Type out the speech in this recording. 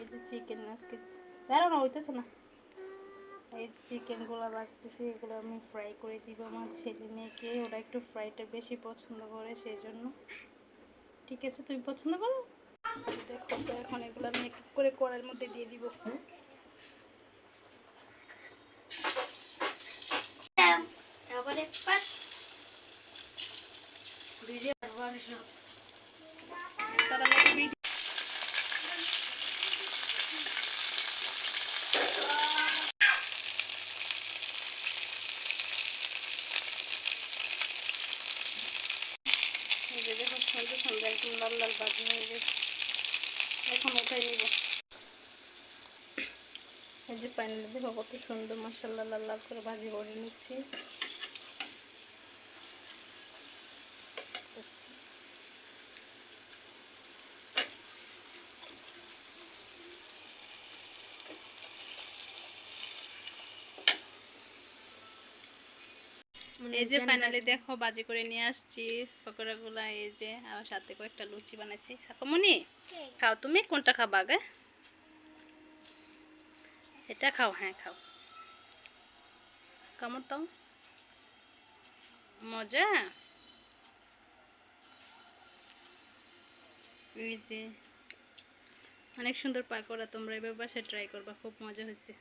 এই যে চিকেন আজকে দাঁড়াও না, হইতেছে না। এই চিকেনগুলো ভাজতেছি, এগুলো আমি ফ্রাই করে দিব আমার ছেলে মেয়েকে। ওরা একটু ফ্রাইটা বেশি পছন্দ করে, সেই জন্য। ঠিক আছে, তুমি পছন্দ করো? দেখো তো, এখন এগুলো আমি এক করে কড়াইয়ের মধ্যে দিয়ে দিব। দেখো সুন্দর সুন্দর একদম লাল লাল ভাজি হয়ে গেছে। এখন ওটাই নিব। এই যে ফাইনালি দেখো কত সুন্দর মাশাআল্লাহ লাল লাল করে ভাজি করে নিচ্ছি। এই যে ফাইনালি দেখো ভাজি করে নিয়ে আসছি পকোড়াগুলা। এই যে আমার সাথে কয়েকটা লুচি বানাইছি। সাকমনি খাও, তুমি কোনটা খাবা আগে? এটা খাও, হ্যাঁ খাও। কেমন তো মজা। এই যে অনেক সুন্দর পাকোড়া, তোমরা এবার বাসায় ট্রাই করবা, খুব মজা হয়েছে।